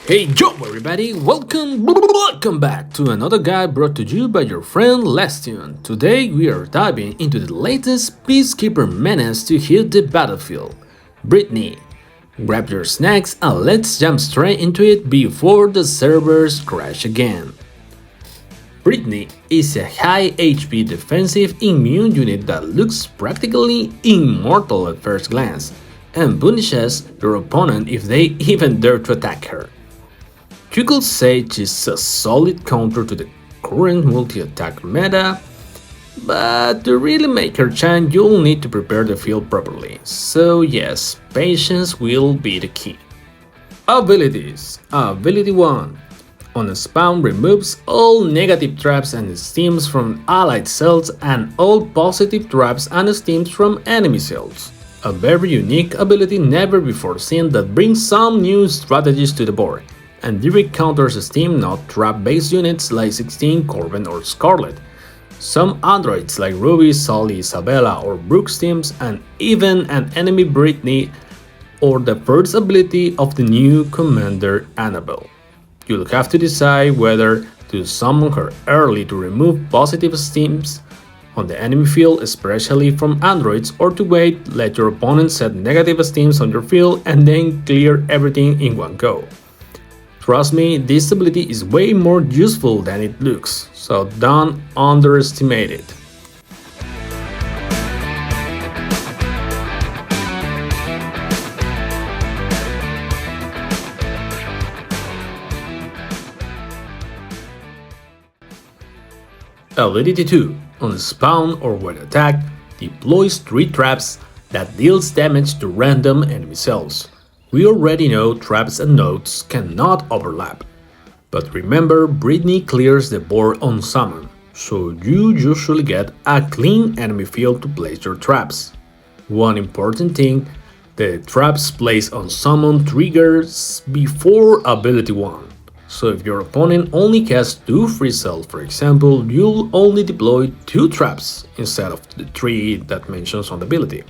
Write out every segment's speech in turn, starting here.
Hey yo everybody, welcome back to another guide brought to you by your friend Lestion. Today we are diving into the latest Peacekeeper menace to hit the battlefield, Britney. Grab your snacks and let's jump straight into it before the servers crash again. Britney is a high HP defensive immune unit that looks practically immortal at first glance and punishes your opponent if they even dare to attack her. You could say she's a solid counter to the current multi-attack meta, but to really make her shine you'll need to prepare the field properly, so yes, patience will be the key. Abilities. Ability 1. On spawn removes all negative traps and steams from allied cells and all positive traps and steams from enemy cells. A very unique ability never before seen that brings some new strategies to the board and direct counters steam not trap based units like 16, Corbin or Scarlet. Some androids like Ruby, Sully, Isabella or Brooks teams and even an enemy Britney or the first ability of the new commander Annabelle. You'll have to decide whether to summon her early to remove positive steams on the enemy field, especially from androids, or to wait, let your opponent set negative steams on your field and then clear everything in one go. Trust me, this ability is way more useful than it looks, so don't underestimate it. Ability 2. On spawn or when attacked, deploys 3 traps that deals damage to random enemy cells. We already know traps and nodes cannot overlap. But remember, Britney clears the board on summon, so you usually get a clean enemy field to place your traps. One important thing, the traps placed on summon triggers before ability 1. So if your opponent only casts 2 free cells for example, you'll only deploy 2 traps instead of the 3 that mentions on the ability.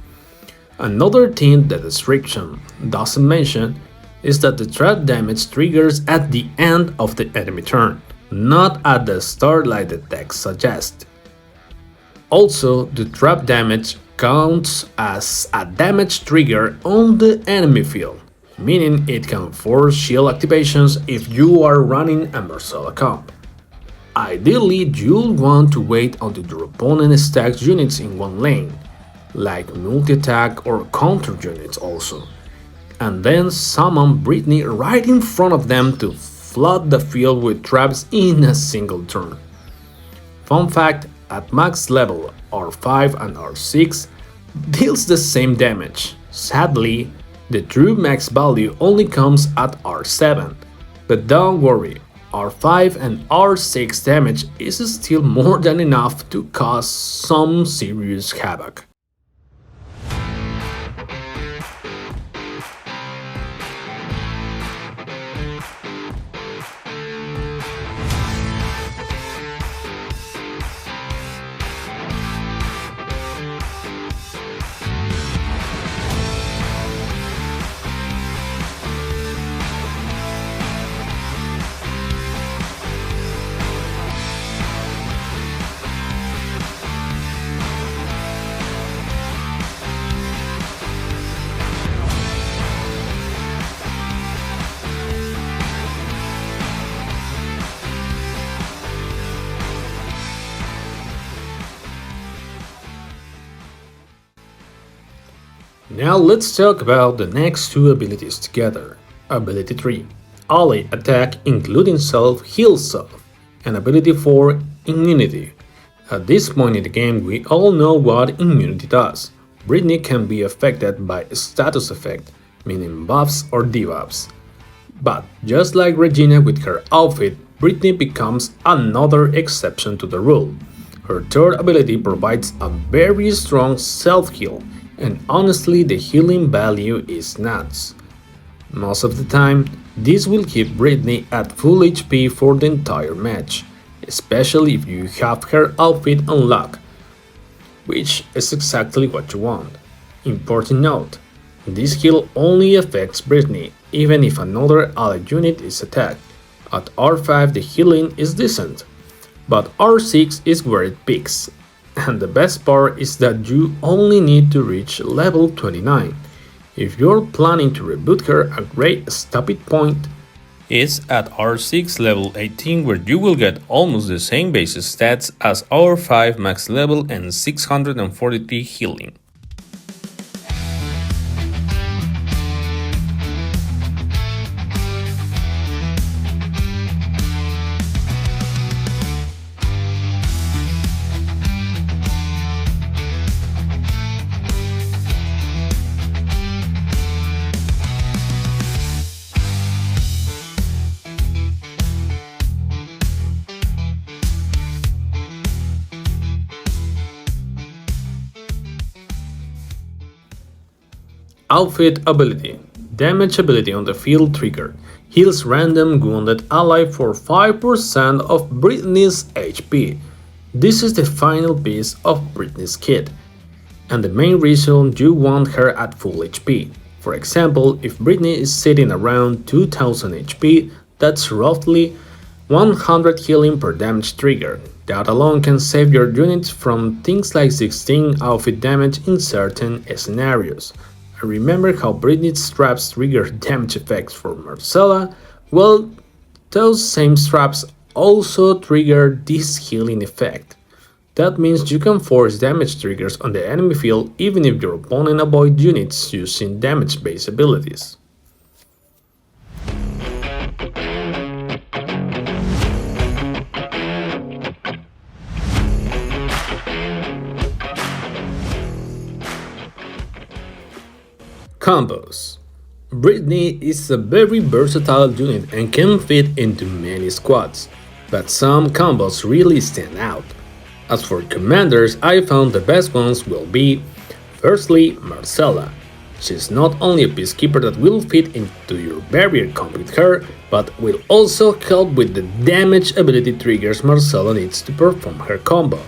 Another thing the description doesn't mention is that the trap damage triggers at the end of the enemy turn, not at the start like the text suggests. Also, the trap damage counts as a damage trigger on the enemy field, meaning it can force shield activations if you are running a Marcella comp. Ideally, you'll want to wait until your opponent stacks units in one lane, like multi-attack or counter units also, and then summon Britney right in front of them to flood the field with traps in a single turn. Fun fact, at max level, R5 and R6 deals the same damage. Sadly, the true max value only comes at R7, but don't worry, R5 and R6 damage is still more than enough to cause some serious havoc. Now let's talk about the next 2 abilities together. Ability 3. Ally attack including self heals self, and ability 4. Immunity. At this point in the game we all know what immunity does. Britney can be affected by a status effect, meaning buffs or debuffs. But just like Regina with her outfit, Britney becomes another exception to the rule. Her third ability provides a very strong self-heal, and honestly the healing value is nuts. Most of the time, this will keep Britney at full HP for the entire match, especially if you have her outfit unlocked, which is exactly what you want. Important note, This heal only affects Britney, even if another allied unit is attacked. At R5 the healing is decent, but R6 is where it peaks. And the best part is that you only need to reach level 29. If you're planning to reboot her, a great stopping point is at R6 level 18, where you will get almost the same base stats as R5 max level and 643 healing. Outfit ability. Damage ability on the field trigger. Heals random wounded ally for 5% of Britney's HP. This is the final piece of Britney's kit, and the main reason you want her at full HP. For example, if Britney is sitting around 2000 HP, that's roughly 100 healing per damage trigger. That alone can save your units from things like 16 outfit damage in certain scenarios. And remember how Britney's straps trigger damage effects for Marcella? Well, those same straps also trigger this healing effect. That means you can force damage triggers on the enemy field even if your opponent avoids units using damage-based abilities. Combos. Britney is a very versatile unit and can fit into many squads, but some combos really stand out. As for commanders, I found the best ones will be, firstly, Marcella. She's not only a peacekeeper that will fit into your barrier comp with her, but will also help with the damage ability triggers Marcella needs to perform her combo.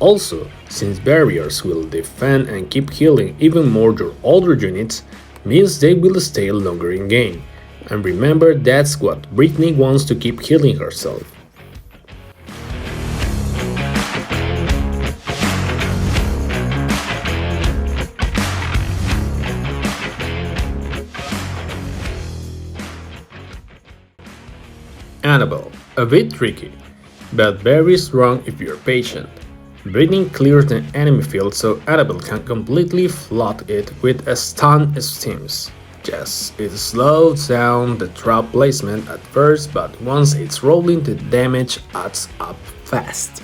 Also, since barriers will defend and keep healing even more your older units, means they will stay longer in game. And remember, that's what Britney wants, to keep healing herself. Annabelle, a bit tricky, but very strong if you're patient. Britney clears the enemy field so Annabelle can completely flood it with a stun steams. Yes, it slows down the trap placement at first, but once it's rolling the damage adds up fast.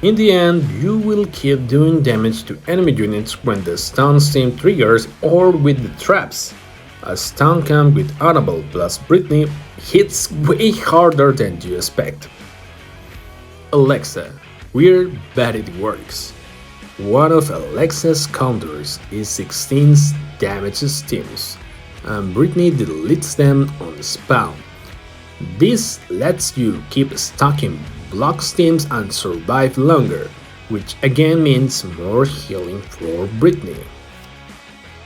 In the end, you will keep doing damage to enemy units when the stun steam triggers or with the traps. A stun camp with Annabelle plus Britney hits way harder than you expect. Alexa. Weird, but it works. One of Alexa's counters is 16 damage steams, and Britney deletes them on spawn. This lets you keep stacking block steams and survive longer, which again means more healing for Britney.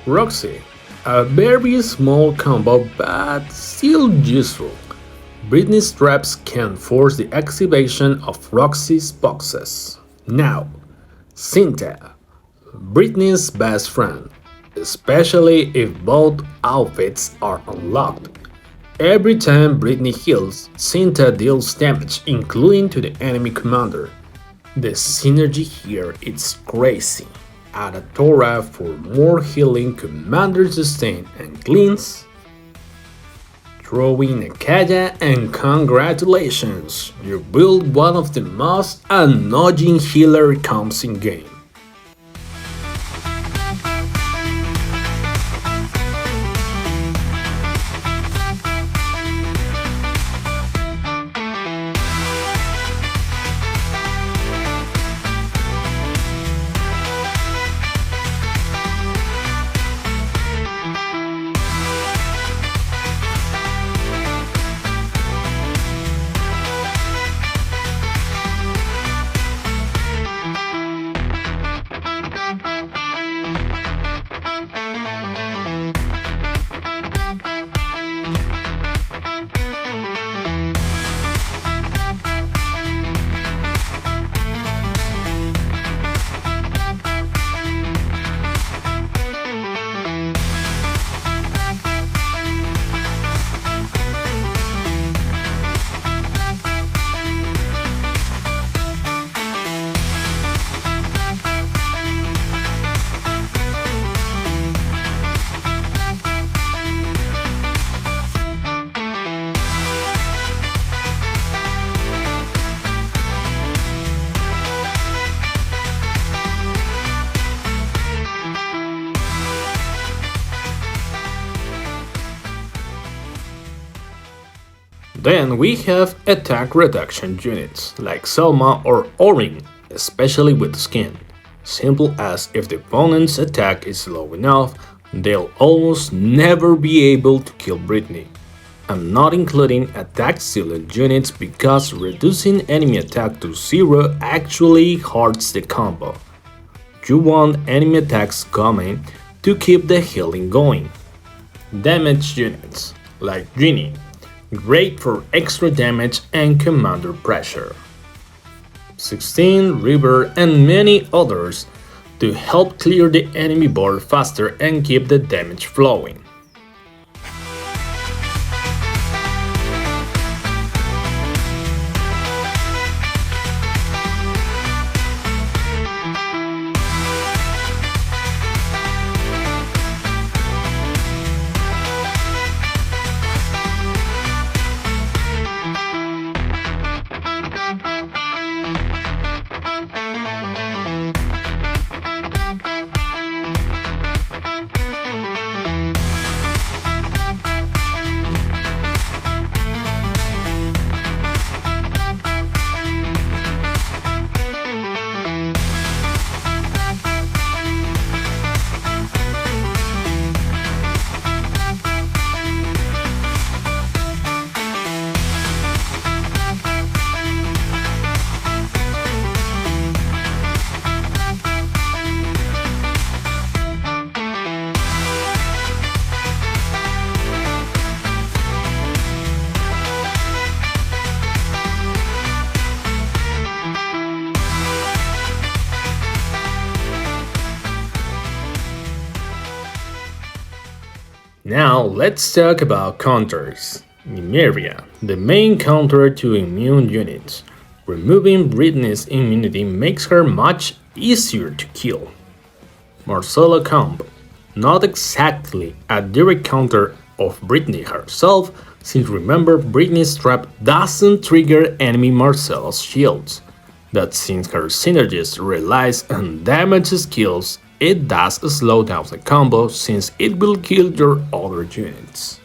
Roxy, a very small combo but still useful. Britney's traps can force the activation of Roxy's boxes. Now, Cynthia, Britney's best friend, especially if both outfits are unlocked. Every time Britney heals, Cynthia deals damage, including to the enemy commander. The synergy here is crazy. Add a Torah for more healing, commander sustain and cleanse. Throw in a Kaya and congratulations, you built one of the most annoying healer comps in game. Then we have attack reduction units like Selma or Orin, especially with skin. Simple as if the opponent's attack is low enough, they'll almost never be able to kill Britney. I'm not including attack sealing units because reducing enemy attack to 0 actually hurts the combo. You want enemy attacks coming to keep the healing going. Damage units like Genie, great for extra damage and commander pressure. 16, River, and many others to help clear the enemy board faster and keep the damage flowing. Now let's talk about counters. Nymeria, the main counter to immune units. Removing Britney's immunity makes her much easier to kill. Marcella combo, not exactly a direct counter of Britney herself, since remember Britney's trap doesn't trigger enemy Marcella's shields. But since her synergies relies on damage skills, it does slow down the combo since it will kill your other units.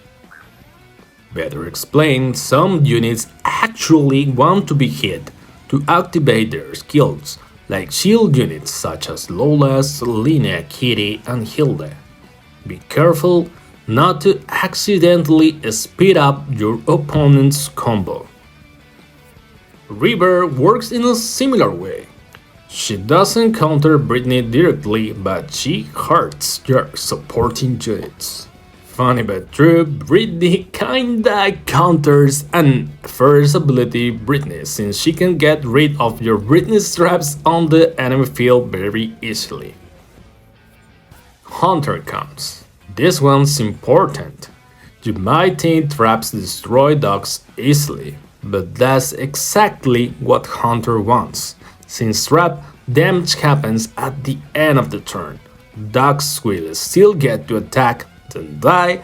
Better explained, some units actually want to be hit to activate their skills, like shield units such as Lola, Selena, Kitty, and Hilda. Be careful not to accidentally speed up your opponent's combo. River works in a similar way. She doesn't counter Britney directly, but she hurts your supporting units. Funny but true, Britney kinda counters an first ability Britney since she can get rid of your Britney traps on the enemy field very easily. Hunter comes. This one's important. You might think traps destroy dogs easily, but that's exactly what Hunter wants. Since trap damage happens at the end of the turn, dogs will still get to attack, then die,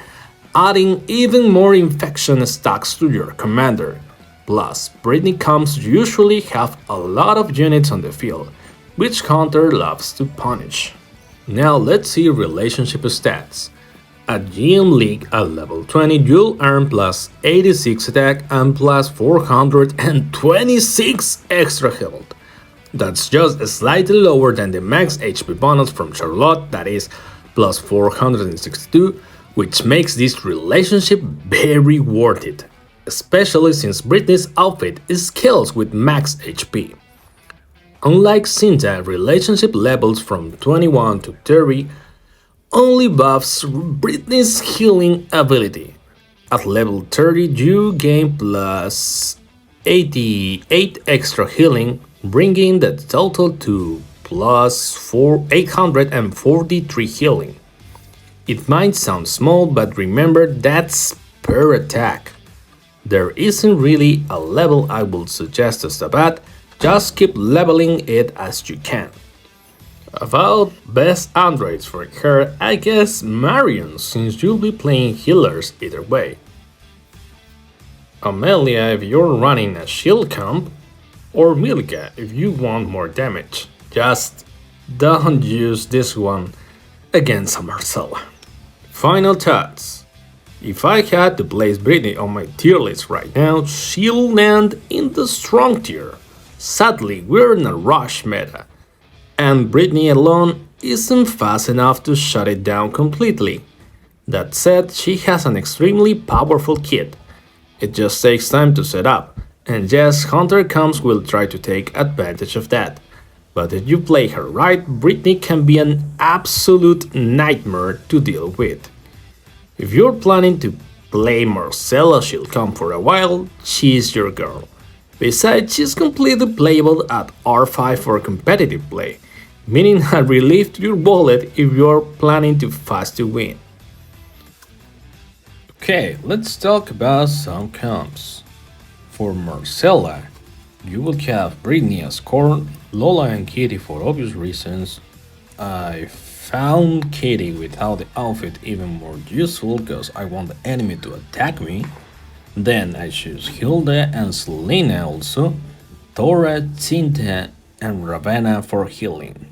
adding even more infection stacks to your commander. Plus, Britney comps usually have a lot of units on the field, which Hunter loves to punish. Now let's see relationship stats. At GM League at level 20, you'll earn plus 86 attack and plus 426 extra health. That's just slightly lower than the max HP bonus from Charlotte, that is plus 462, which makes this relationship very worth it, especially since Britney's outfit scales with max HP. Unlike Cinta, relationship levels from 21 to 30 only buffs Britney's healing ability. At level 30, you gain plus 88 extra healing, bringing the total to plus 843 healing. It might sound small, but remember that's per attack. There isn't really a level I would suggest to stop at, just keep leveling it as you can. About best androids for her, I guess Marion, since you'll be playing healers either way. Amelia if you're running a shield comp, or Milka if you want more damage. Just don't use this one against Marcella. Final thoughts. If I had to place Britney on my tier list right now, she'll land in the strong tier. Sadly, we're in a rush meta, and Britney alone isn't fast enough to shut it down completely. That said, she has an extremely powerful kit. It just takes time to set up, and yes, Hunter Combs will try to take advantage of that. But if you play her right, Britney can be an absolute nightmare to deal with. If you're planning to play Marcella, she'll come for a while, she's your girl. Besides, she's completely playable at R5 for competitive play, meaning a relief to your wallet if you're planning to fast to win. Okay, let's talk about some comps. For Marcella, you will have Britney as core, Lola and Kitty for obvious reasons. I found Kitty without the outfit even more useful because I want the enemy to attack me. Then I choose Hilda and Selena also, Thora, Tinta, and Ravenna for healing.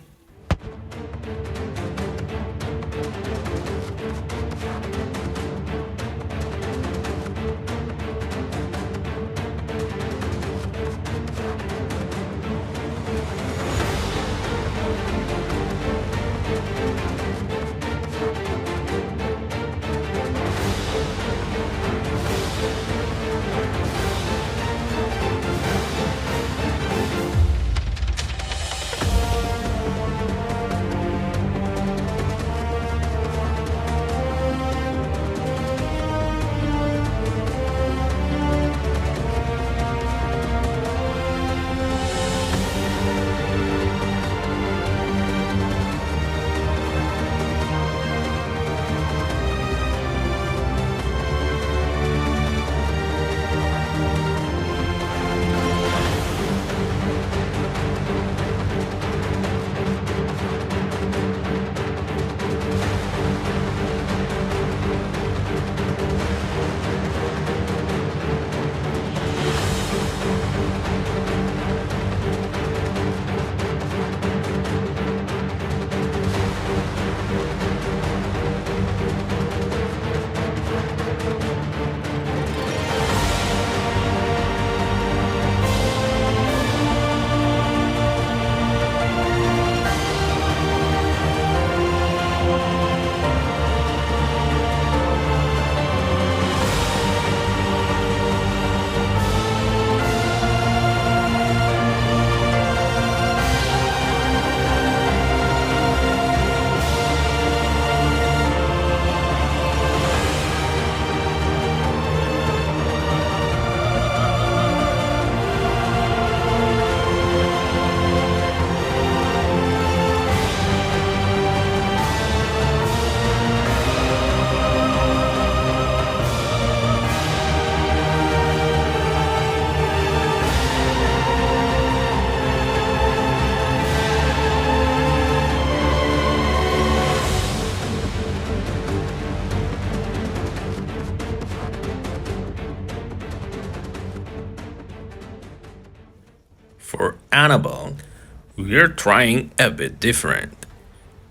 For Annabelle, we're trying a bit different.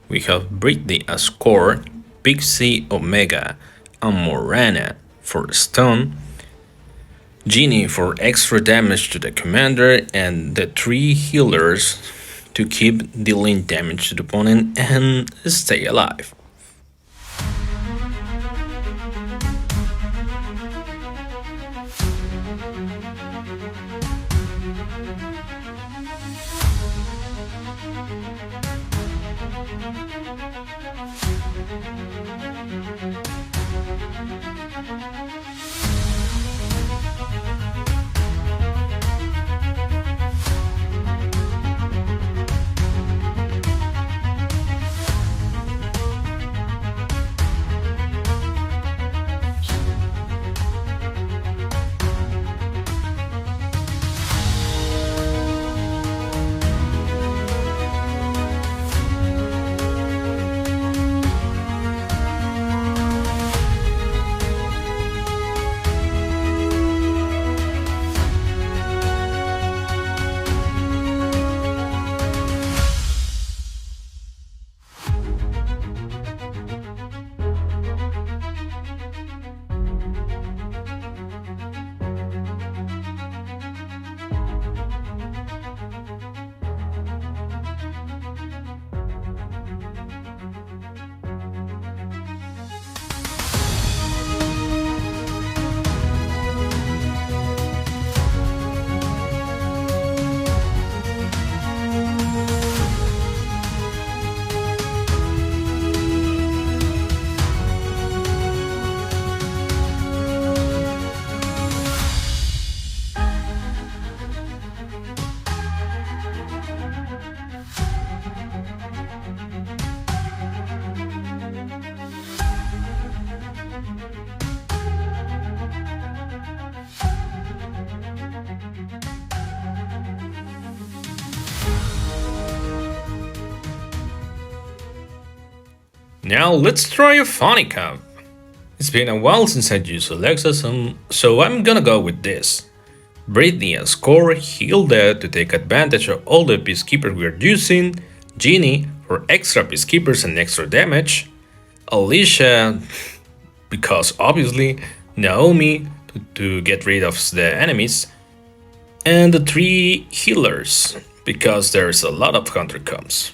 We have Britney as core, Pixie Omega, and Morana for stun, Genie for extra damage to the commander, and the three healers to keep dealing damage to the opponent and stay alive. Now let's try a funny comp. It's been a while since I used Alexa, so I'm gonna go with this. Britney as core, Hilda to take advantage of all the peacekeepers we're using, Genie for extra peacekeepers and extra damage, Alicia because obviously, Naomi to get rid of the enemies, and the 3 healers because there's a lot of counter comps.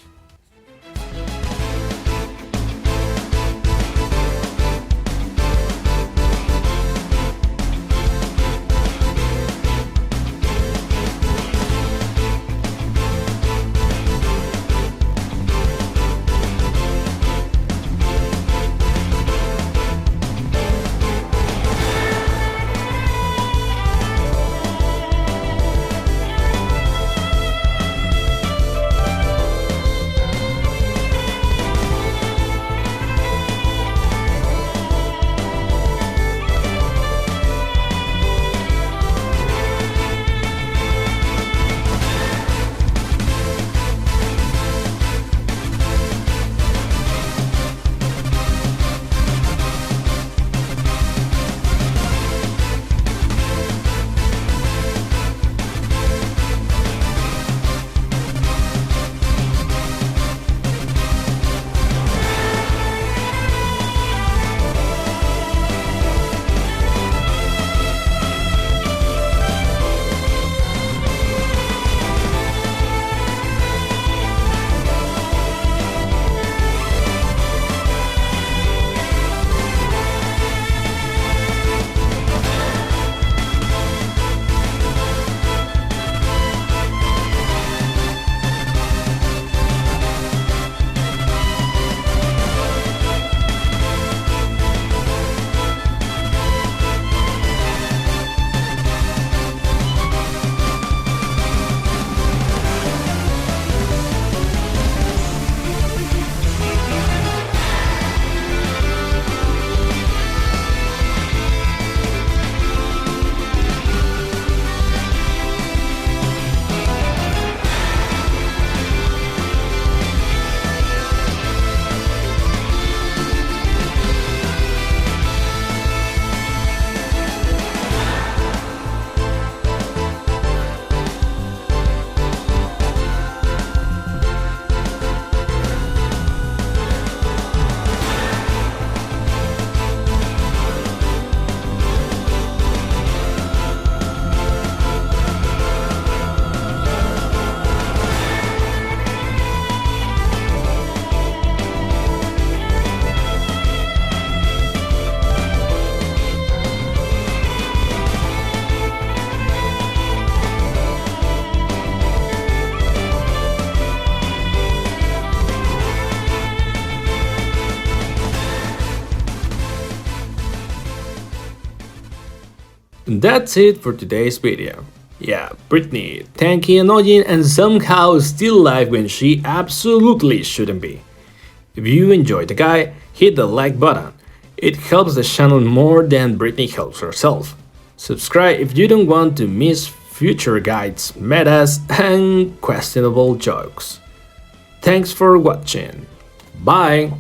That's it for today's video. Yeah, Britney, tanky, annoying, and somehow still alive when she absolutely shouldn't be. If you enjoyed the guy, hit the like button. It helps the channel more than Britney helps herself. Subscribe if you don't want to miss future guides, metas, and questionable jokes. Thanks for watching. Bye!